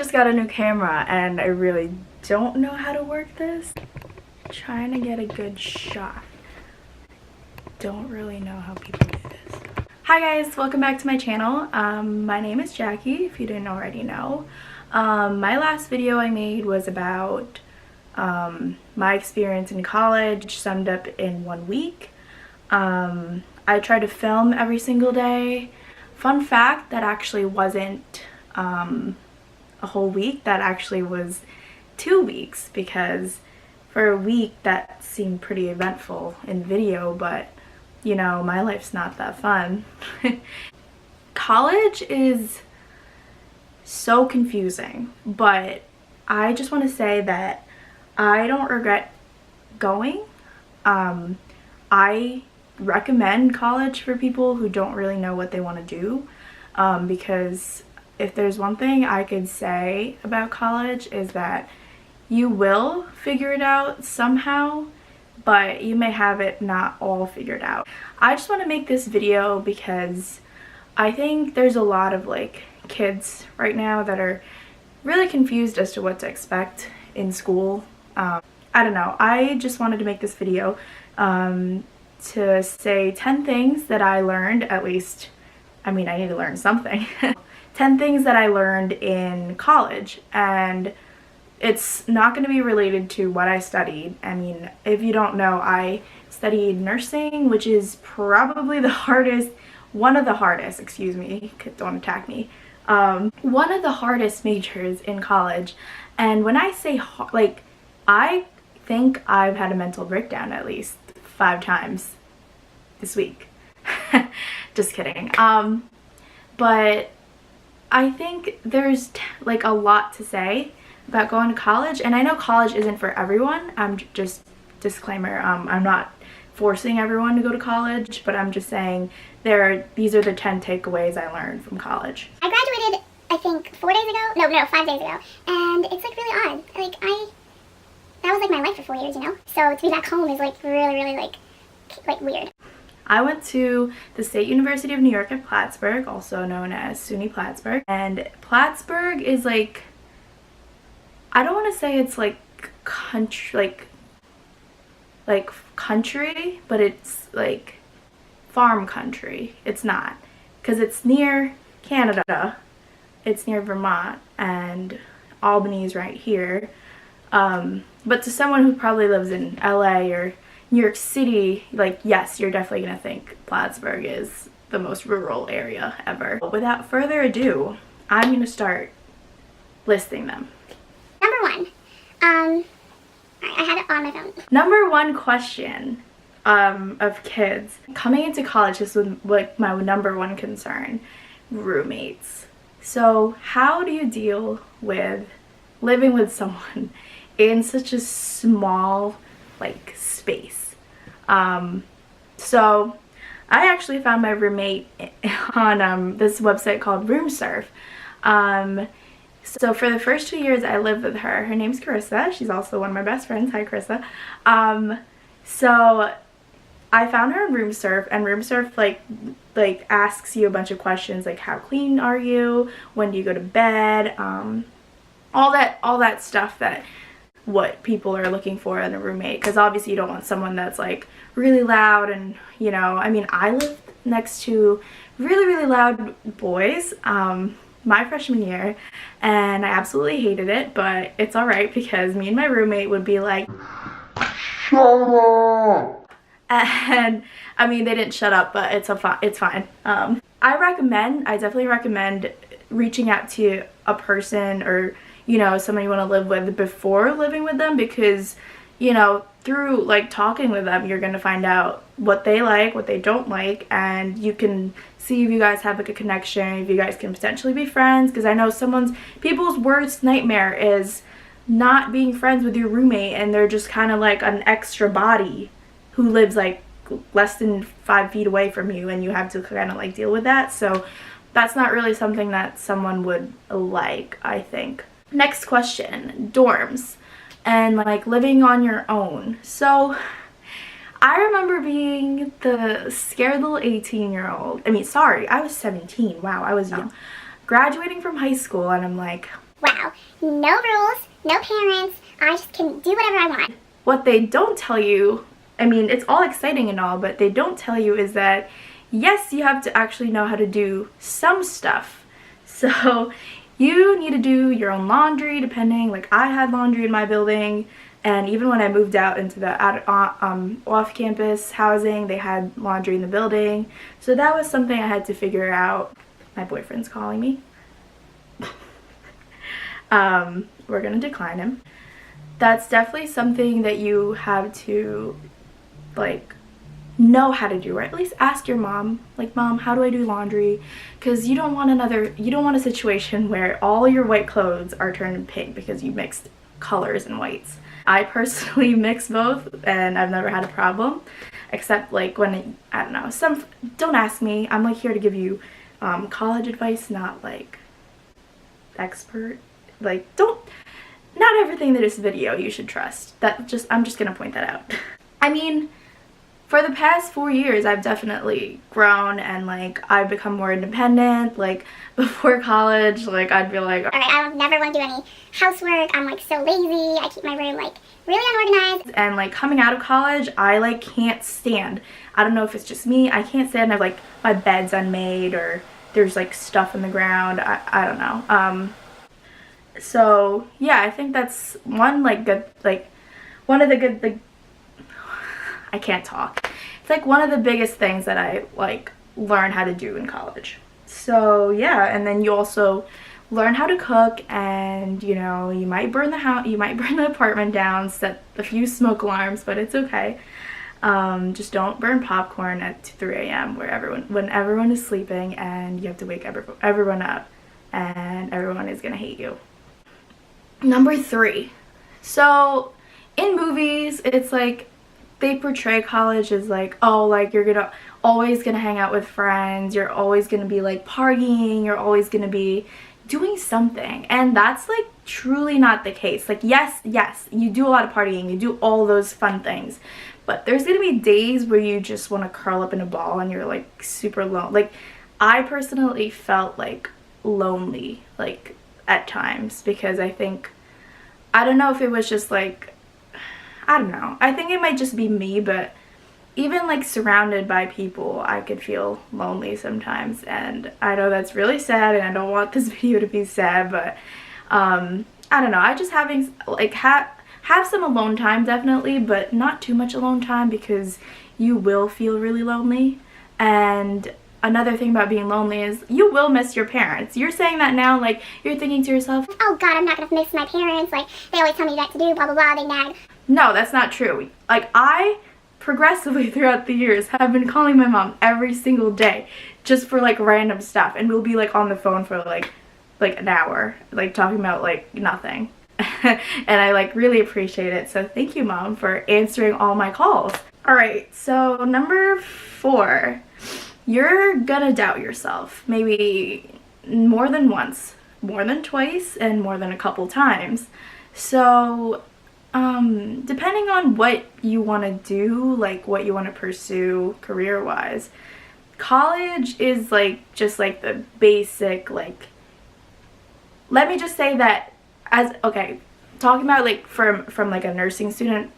just got a new camera and I really don't know how to work this. Trying to get a good shot. Don't really know how people do this. Hi guys, welcome back to my channel. My name is Jackie, if you didn't already know. My last video I made was about my experience in college, summed up in 1 week. I tried to film every single day. Fun fact, that actually wasn't a whole week, that actually was 2 weeks, because for a week that seemed pretty eventful in video, but you know, my life's not that fun. College is so confusing, but I just want to say that I don't regret going. I recommend college for people who don't really know what they want to do, because if there's one thing I could say about college is that you will figure it out somehow, but you may have it not all figured out. I just want to make this video because I think there's a lot of kids right now that are really confused as to what to expect in school. I don't know, I just wanted to make this video to say 10 things that I learned, at least, I mean, I need to learn something. 10 things that I learned in college, and it's not going to be related to what I studied. I mean, if you don't know, I studied nursing, which is probably the hardest, one of the hardest, excuse me, don't attack me, one of the hardest majors in college. And when I say I think I've had a mental breakdown at least 5 times this week. Just kidding. But I think there's a lot to say about going to college, and I know college isn't for everyone. I'm just, disclaimer, I'm not forcing everyone to go to college, but I'm just saying these are the 10 takeaways I learned from college. I graduated, I think 4 days ago, no, 5 days ago, and it's really odd. That was my life for 4 years, you know? So to be back home is really weird. I went to the State University of New York at Plattsburgh, also known as SUNY Plattsburgh, and Plattsburgh is I don't want to say it's country, country, but it's farm country. It's not, because it's near Canada, it's near Vermont, and Albany's right here. But to someone who probably lives in LA or New York City, yes, you're definitely gonna think Plattsburgh is the most rural area ever. Without further ado, I'm gonna start listing them. Number 1, I had it on my phone. Number 1 question of kids coming into college, this was my number 1 concern: roommates. So how do you deal with living with someone in such a small space? So I actually found my roommate on this website called RoomSurf. So for the first 2 years I lived with her. Her name's Carissa. She's also one of my best friends. Hi, Carissa. So I found her on RoomSurf, and RoomSurf asks you a bunch of questions like how clean are you, when do you go to bed, all that stuff, that what people are looking for in a roommate, because obviously you don't want someone that's really loud. And you know, I mean, I lived next to really loud boys my freshman year, and I absolutely hated it, but it's alright because me and my roommate would be like, shut up, and I mean, they didn't shut up, but it's fine. I definitely recommend reaching out to a person, or you know, someone you want to live with, before living with them, because you know, through talking with them, you're gonna find out what they like, what they don't like, and you can see if you guys have a connection, if you guys can potentially be friends. Because I know people's worst nightmare is not being friends with your roommate, and they're just kind of an extra body who lives less than 5 feet away from you, and you have to kind of deal with that. So that's not really something that someone would like, I think. Next question: dorms and living on your own. So I remember being the scared little 18-year-old. I mean, sorry, I was 17. Wow, I was young. Graduating from high school, and I'm Wow, no rules, no parents, I just can do whatever I want. What they don't tell you, I mean, it's all exciting and all, but they don't tell you is that, yes, you have to actually know how to do some stuff. So you need to do your own laundry, depending, like I had laundry in my building, and even when I moved out into the off-campus housing, they had laundry in the building. So that was something I had to figure out. My boyfriend's calling me. We're gonna decline him. That's definitely something that you have to, like, know how to do, or at least ask your mom, like, Mom, how do I do laundry? Because you don't want a situation where all your white clothes are turned pink because you mixed colors and whites. I personally mix both, and I've never had a problem, except like when, I don't know, don't ask me. I'm like here to give you college advice, not like expert. Like, not everything that is video you should trust. I'm just gonna point that out. I mean, for the past 4 years, I've definitely grown, and like I've become more independent. Like before college, like I'd be like, alright, I don't never want to do any housework. I'm like so lazy. I keep my room like really unorganized. And like coming out of college, I like can't stand. I don't know if it's just me. I can't stand. I've like my bed's unmade, or there's like stuff in the ground. I don't know. So yeah, I think that's one of the good, like, I can't talk. It's like one of the biggest things that I like learn how to do in college. So yeah, and then you also learn how to cook, and you know, you might burn the house, you might burn the apartment down, set a few smoke alarms, but it's okay. Just don't burn popcorn at 3 a.m. when everyone is sleeping, and you have to wake everyone up, and everyone is gonna hate you. Number 3. So in movies, it's like they portray college as like, oh, like you're always gonna hang out with friends, you're always gonna be like partying, you're always gonna be doing something, and that's like truly not the case. Like yes, you do a lot of partying, you do all those fun things, but there's gonna be days where you just want to curl up in a ball and you're like super lonely. Like I personally felt like lonely like at times, because I don't know if it was just like, I don't know, I think it might just be me, but even like surrounded by people, I could feel lonely sometimes, and I know that's really sad, and I don't want this video to be sad, but I don't know, I just having like have some alone time definitely, but not too much alone time, because you will feel really lonely. And another thing about being lonely is you will miss your parents. You're saying that now, like you're thinking to yourself, oh god, I'm not gonna miss my parents, like they always tell me what to do, blah blah blah, they nag. No, that's not true. Like I progressively throughout the years have been calling my mom every single day just for like random stuff, and we'll be like on the phone for like an hour, like talking about like nothing. And I like really appreciate it, so thank you, Mom, for answering all my calls. Alright, so number 4, you're gonna doubt yourself, maybe more than once, more than twice, and more than a couple times. So depending on what you want to do, like what you want to pursue career-wise, college is like just like the basic, like, let me just say that talking about like from like a nursing student,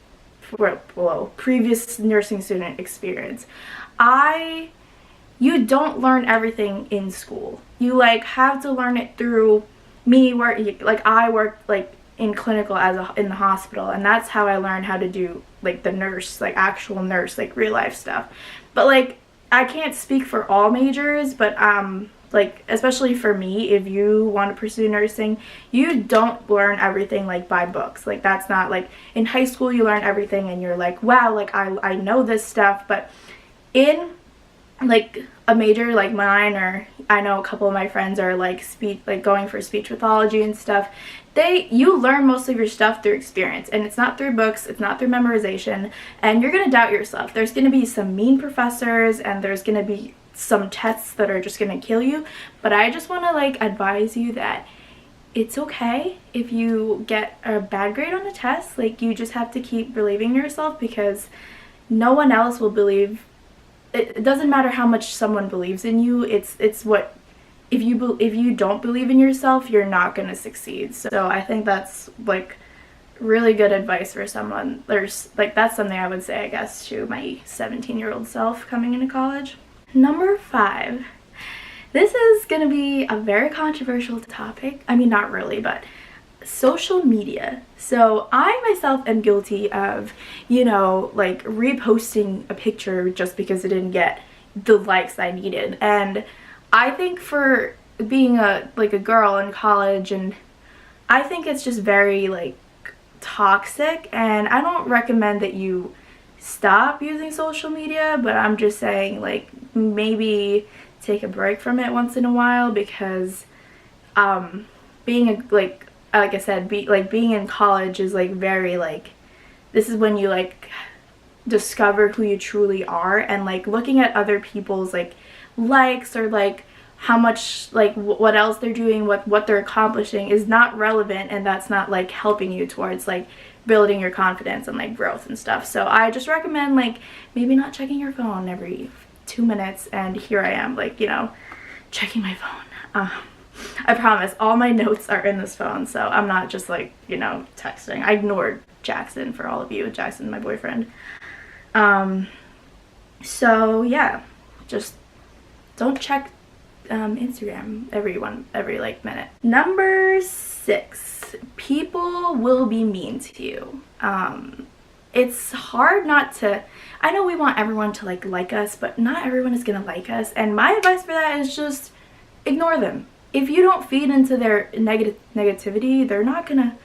previous nursing student experience, you don't learn everything in school. You like have to learn it through me like I worked like in clinical in the hospital, and that's how I learned how to do like the nurse, like actual nurse, like real life stuff. But like I can't speak for all majors, but like especially for me, if you want to pursue nursing, you don't learn everything like by books. Like that's not like in high school you learn everything and you're like, wow, like I know this stuff. But in like a major like mine, or I know a couple of my friends are like going for speech pathology and stuff, you learn most of your stuff through experience, and it's not through books, it's not through memorization, and you're gonna doubt yourself. There's gonna be some mean professors, and there's gonna be some tests that are just gonna kill you, but I just want to like advise you that it's okay if you get a bad grade on a test. Like you just have to keep believing in yourself, because no one else will believe. It doesn't matter how much someone believes in you, it's what if you don't believe in yourself, you're not going to succeed. So I think that's like really good advice for someone. There's like, that's something I would say, I guess, to my 17-year-old self coming into college. Number 5. This is going to be a very controversial topic. I mean, not really, but social media. So I myself am guilty of, you know, like reposting a picture just because it didn't get the likes I needed. And I think for being a girl in college, and I think it's just very like toxic, and I don't recommend that you stop using social media, but I'm just saying like maybe take a break from it once in a while, because being a like I said, being in college is like very like, this is when you like discover who you truly are, and like looking at other people's like likes or like how much like what else they're doing, what they're accomplishing is not relevant, and that's not like helping you towards like building your confidence and like growth and stuff. So I just recommend like maybe not checking your phone every 2 minutes, and here I am like, you know, checking my phone. I promise all my notes are in this phone, so I'm not just like, you know, texting. I ignored Jackson for all of you. Jackson, my boyfriend. So yeah, just don't check Instagram every like minute. Number 6, people will be mean to you. It's hard not to, I know we want everyone to like us, but not everyone is gonna like us, and my advice for that is just ignore them. If you don't feed into their negativity, they're not gonna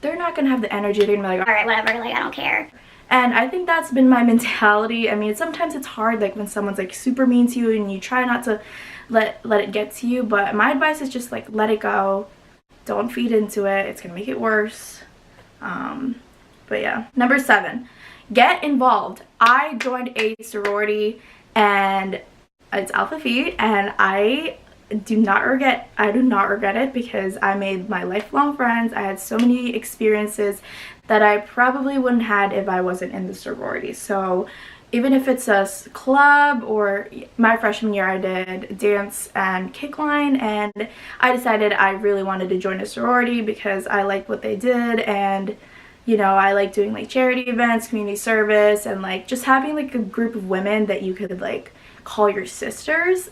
have the energy. They're gonna be like, all right, whatever, like I don't care. And I think that's been my mentality. I mean, sometimes it's hard, like when someone's like super mean to you and you try not to let it get to you, but my advice is just like let it go. Don't feed into it. It's gonna make it worse. But yeah. Number 7, get involved. I joined a sorority, and it's Alpha Phi, and I do not regret it, because I made my lifelong friends. I had so many experiences that I probably wouldn't had if I wasn't in the sorority. So even if it's a club, or my freshman year I did dance and kickline, and I decided I really wanted to join a sorority because I liked what they did, and you know, I like doing like charity events, community service, and like just having like a group of women that you could like call your sisters.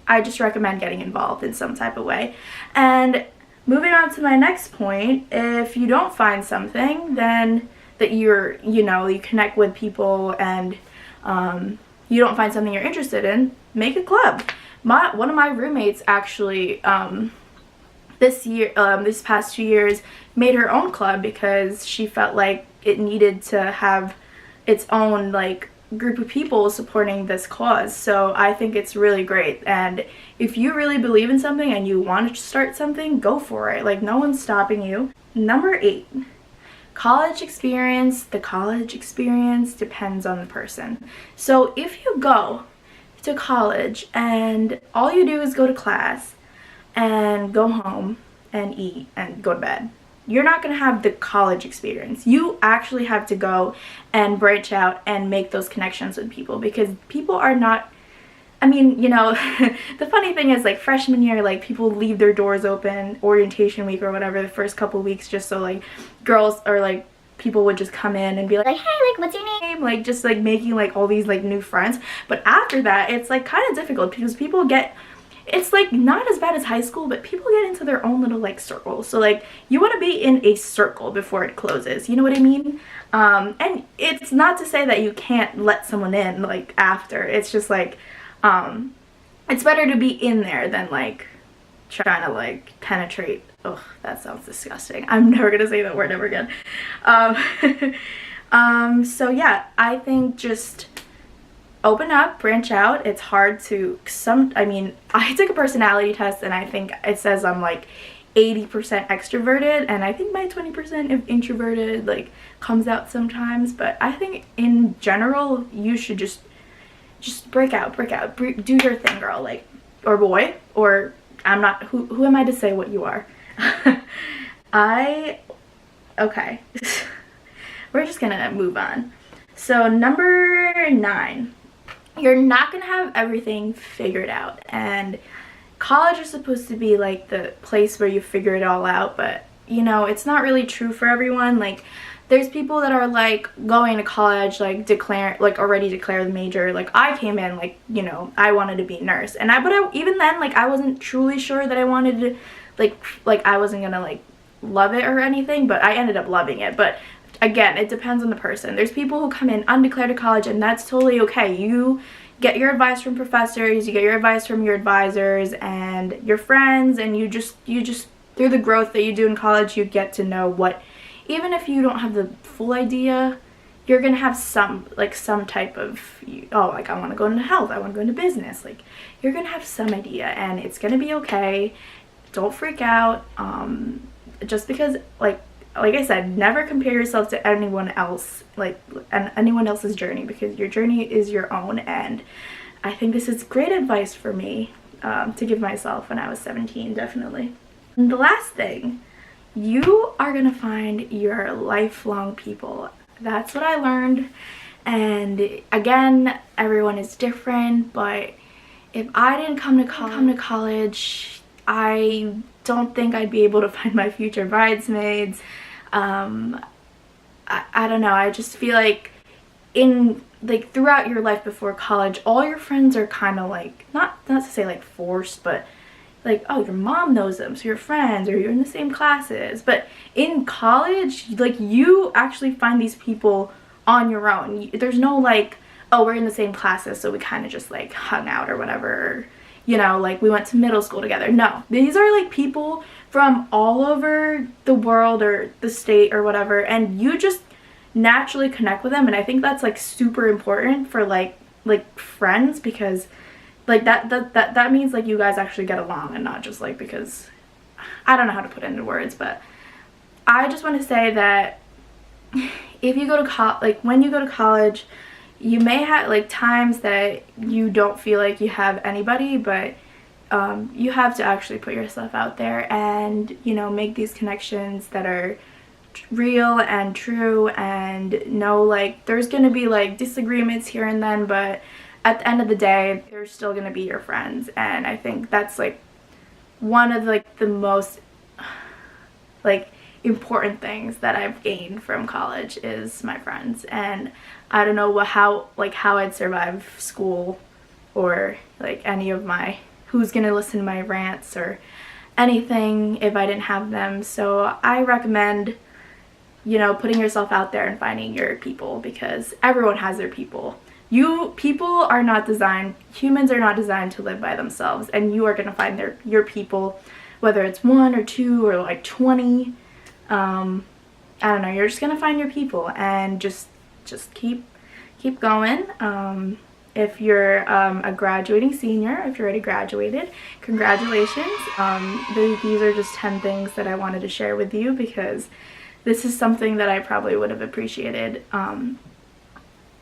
I just recommend getting involved in some type of way. And moving on to my next point, if you don't find something, then that you connect with people, and you don't find something you're interested in, make a club. One of my roommates actually this past 2 years made her own club because she felt like it needed to have its own like group of people supporting this cause. So I think it's really great, and if you really believe in something and you want to start something, go for it. Like, no one's stopping you. Number 8, college experience. The college experience depends on the person. So if you go to college and all you do is go to class and go home and eat and go to bed, you're not going to have the college experience. You actually have to go and branch out and make those connections with people, because people are not, I mean, you know, the funny thing is, like, freshman year, like, people leave their doors open, orientation week or whatever, the first couple weeks, just so, like, girls or, like, people would just come in and be like, hey, like, what's your name? Like, just, like, making, like, all these, like, new friends. But after that, it's, like, kind of difficult, because people get, it's like not as bad as high school, but people get into their own little like circles. So like you want to be in a circle before it closes, you know what I mean? And it's not to say that you can't let someone in like after. It's just like it's better to be in there than like trying to like penetrate. Ugh, that sounds disgusting. I'm never gonna say that word ever again. So yeah, I think just open up, branch out. It's hard to I mean, I took a personality test, and I think it says I'm like 80% extroverted, and I think my 20% of introverted like comes out sometimes. But I think in general you should just break out, do your thing, girl, like, or boy, or I'm not, who am I to say what you are? Okay. We're just gonna move on. So number 9, you're not gonna have everything figured out, and college is supposed to be like the place where you figure it all out, but you know, it's not really true for everyone. Like, there's people that are like going to college, like already declare the major. Like, I came in like, you know, I wanted to be a nurse, and even then, like, I wasn't truly sure that I wanted to, like I wasn't gonna like love it or anything, but I ended up loving it. But again, it depends on the person. There's people who come in undeclared to college, and that's totally okay. You get your advice from professors, you get your advice from your advisors and your friends, and you just through the growth that you do in college, you get to know what, even if you don't have the full idea, you're gonna have some type of, oh, like, I want to go into health, I want to go into business. Like, you're gonna have some idea, and it's gonna be okay. Don't freak out. Just because, like I said, never compare yourself to anyone else, anyone else's journey, because your journey is your own. And I think this is great advice for me to give myself when I was 17, definitely. And the last thing, you are gonna find your lifelong people. That's what I learned. And again, everyone is different, but if I didn't come to college, I don't think I'd be able to find my future bridesmaids. I don't know, I just feel like throughout your life before college, all your friends are kind of like, not to say like forced, but like, oh, your mom knows them, so you're friends, or you're in the same classes. But in college, like, you actually find these people on your own. There's no like, oh, we're in the same classes, so we kind of just like hung out or whatever, or, you know, like we went to middle school together. No, these are like people from all over the world or the state or whatever, and you just naturally connect with them. And I think that's like super important for like friends, because like that means like you guys actually get along, and not just like, because I don't know how to put it into words. But I just want to say that if you go to when you go to college, you may have like times that you don't feel like you have anybody, but you have to actually put yourself out there and, you know, make these connections that are real and true, and know like there's gonna be like disagreements here and then, but at the end of the day, they're still gonna be your friends. And I think that's like one of like the most like important things that I've gained from college is my friends. And I don't know how I'd survive school, or like any of my, who's gonna listen to my rants or anything if I didn't have them. So I recommend, you know, putting yourself out there and finding your people, because everyone has their people. Humans are not designed to live by themselves, and you are gonna find your people, whether it's 1 or 2 or like 20. I don't know, you're just gonna find your people, and just keep going. If you're a graduating senior, if you're already graduated, congratulations. These are just 10 things that I wanted to share with you, because this is something that I probably would have appreciated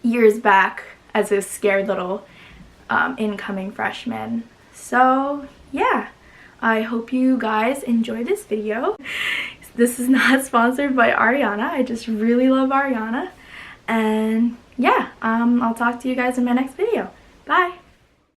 years back as a scared little incoming freshman. So yeah, I hope you guys enjoy this video. This is not sponsored by Ariana. I just really love Ariana. And yeah, I'll talk to you guys in my next video. Bye!